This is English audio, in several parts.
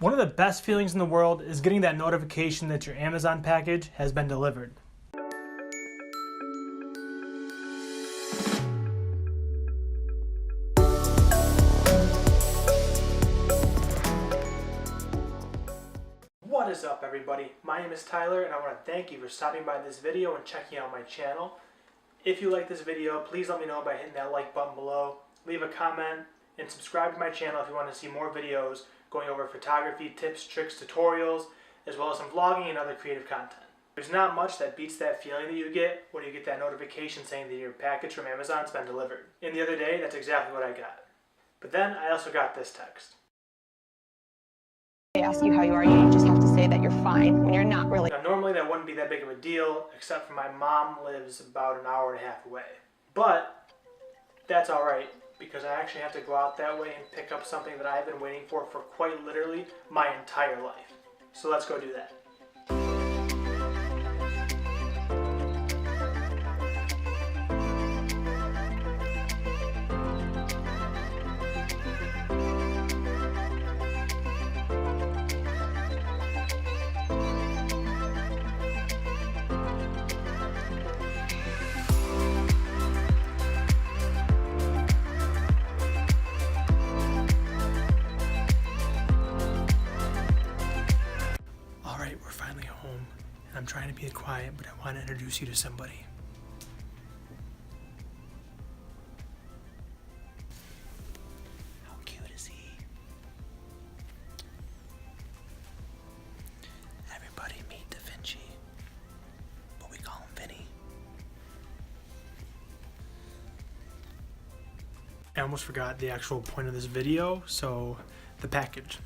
One of the best feelings in the world is getting that notification that your Amazon package has been delivered. What is up, everybody? My name is Tyler and I want to thank you for stopping by this video and checking out my channel. If you like this video, please let me know by hitting that like button below, leave a comment, and subscribe to my channel if you want to see more videos going over photography, tips, tricks, tutorials, as well as some vlogging and other creative content. There's not much that beats that feeling that you get when you get that notification saying that your package from Amazon's been delivered. And the other day, that's exactly what I got. But then I also got this text. They ask you how you are, you just have to say that you're fine when you're not really. Now, normally that wouldn't be that big of a deal, except for my mom lives about an hour and a half away. But that's alright, because I actually have to go out that way and pick up something that I've been waiting for quite literally my entire life. So let's go do that. We're finally home, and I'm trying to be quiet, but I want to introduce you to somebody. How cute is he? Everybody meet Da Vinci, but we call him Vinny. I almost forgot the actual point of this video, so the package.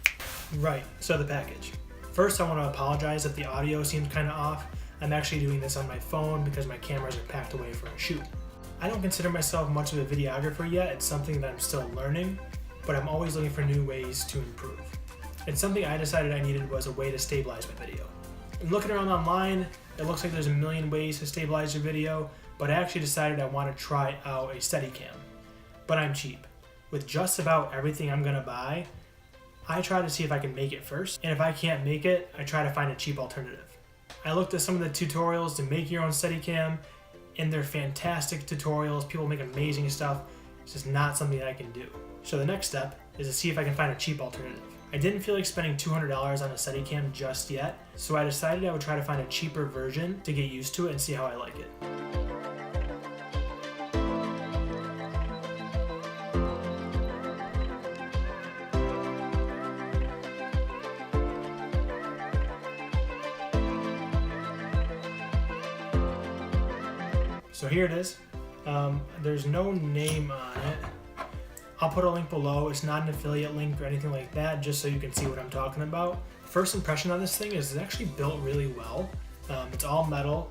Right, so the package. First, I want to apologize if the audio seems kind of off. I'm actually doing this on my phone because my cameras are packed away for a shoot. I don't consider myself much of a videographer yet. It's something that I'm still learning, but I'm always looking for new ways to improve. And something I decided I needed was a way to stabilize my video. And looking around online, it looks like there's a million ways to stabilize your video, but I actually decided I want to try out a Steadicam. But I'm cheap. With just about everything I'm going to buy, I try to see if I can make it first, and if I can't make it, I try to find a cheap alternative. I looked at some of the tutorials to make your own Steadicam, and they're fantastic tutorials. People make amazing stuff. It's just not something that I can do. So the next step is to see if I can find a cheap alternative. I didn't feel like spending $200 on a Steadicam just yet, so I decided I would try to find a cheaper version to get used to it and see how I like it. So here it is. There's no name on it. I'll put a link below. It's not an affiliate link or anything like that, just so you can see what I'm talking about. First impression on this thing is it's actually built really well. It's all metal,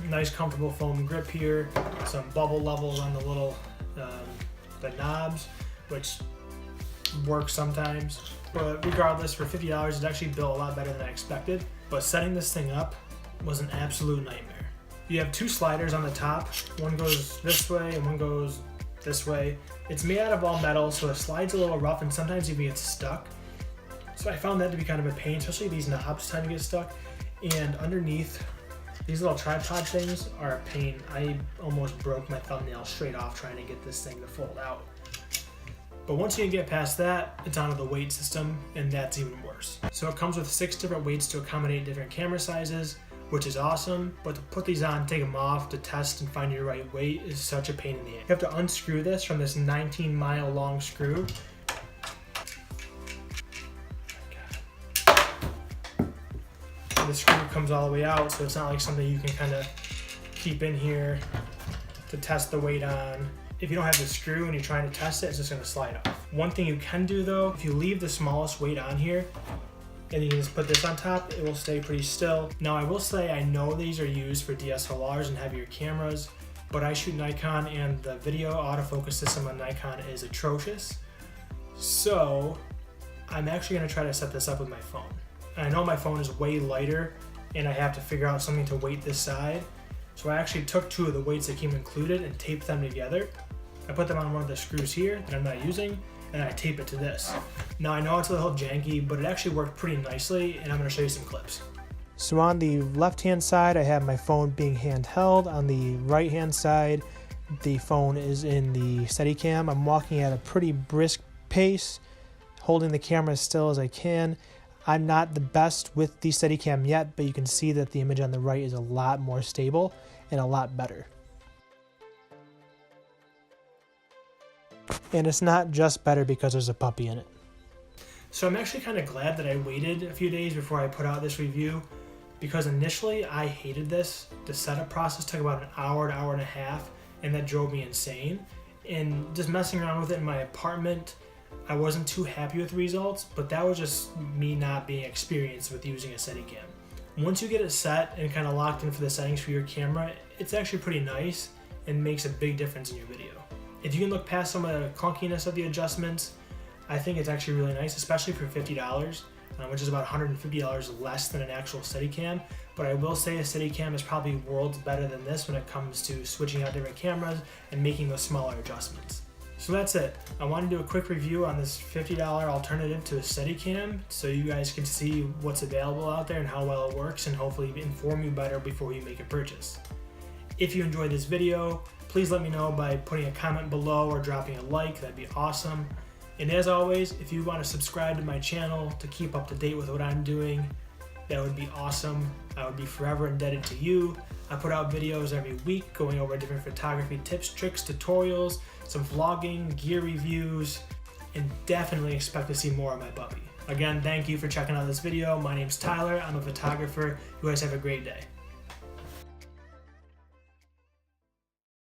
nice comfortable foam grip here, some bubble levels on the little the knobs, which works sometimes. But regardless, for $50, it's actually built a lot better than I expected. But setting this thing up was an absolute nightmare. You have two sliders on the top. One goes this way and one goes this way. It's made out of all metal, so it slides a little rough and sometimes even gets stuck. So I found that to be kind of a pain, especially these knobs tend to get stuck. And underneath, these little tripod things are a pain. I almost broke my thumbnail straight off trying to get this thing to fold out. But once you get past that, it's onto the weight system, and that's even worse. So it comes with 6 different weights to accommodate different camera sizes, which is awesome, but to put these on, take them off to test and find your right weight is such a pain in the ass. You have to unscrew this from this 19-mile long screw. And the screw comes all the way out, so it's not like something you can kind of keep in here to test the weight on. If you don't have the screw and you're trying to test it, it's just gonna slide off. One thing you can do though, if you leave the smallest weight on here, and you can just put this on top, it will stay pretty still. Now I will say I know these are used for DSLRs and heavier cameras, but I shoot Nikon and the video autofocus system on Nikon is atrocious. So I'm actually gonna try to set this up with my phone. And I know my phone is way lighter and I have to figure out something to weight this side. So I actually took 2 of the weights that came included and taped them together. I put them on one of the screws here that I'm not using, and I tape it to this. Now I know it's a little janky, but it actually worked pretty nicely, and I'm going to show you some clips. So on the left-hand side, I have my phone being handheld. On the right-hand side, the phone is in the Steadicam. I'm walking at a pretty brisk pace, holding the camera as still as I can. I'm not the best with the Steadicam yet, but you can see that the image on the right is a lot more stable and a lot better. And it's not just better because there's a puppy in it. So I'm actually kind of glad that I waited a few days before I put out this review, because initially I hated this. The setup process took about an hour to hour and a half, and that drove me insane. And just messing around with it in my apartment, I wasn't too happy with the results, but that was just me not being experienced with using a Steadicam. Once you get it set and kind of locked in for the settings for your camera, it's actually pretty nice and makes a big difference in your video. If you can look past some of the clunkiness of the adjustments, I think it's actually really nice, especially for $50, which is about $150 less than an actual Steadicam. But I will say a Steadicam is probably worlds better than this when it comes to switching out different cameras and making those smaller adjustments. So that's it. I want to do a quick review on this $50 alternative to a Steadicam so you guys can see what's available out there and how well it works, and hopefully inform you better before you make a purchase. If you enjoyed this video, please let me know by putting a comment below or dropping a like. That'd be awesome. And as always, if you want to subscribe to my channel to keep up to date with what I'm doing, that would be awesome. I would be forever indebted to you. I put out videos every week going over different photography tips, tricks, tutorials, some vlogging, gear reviews, and definitely expect to see more of my puppy. Again, thank you for checking out this video. My name's Tyler. I'm a photographer. You guys have a great day.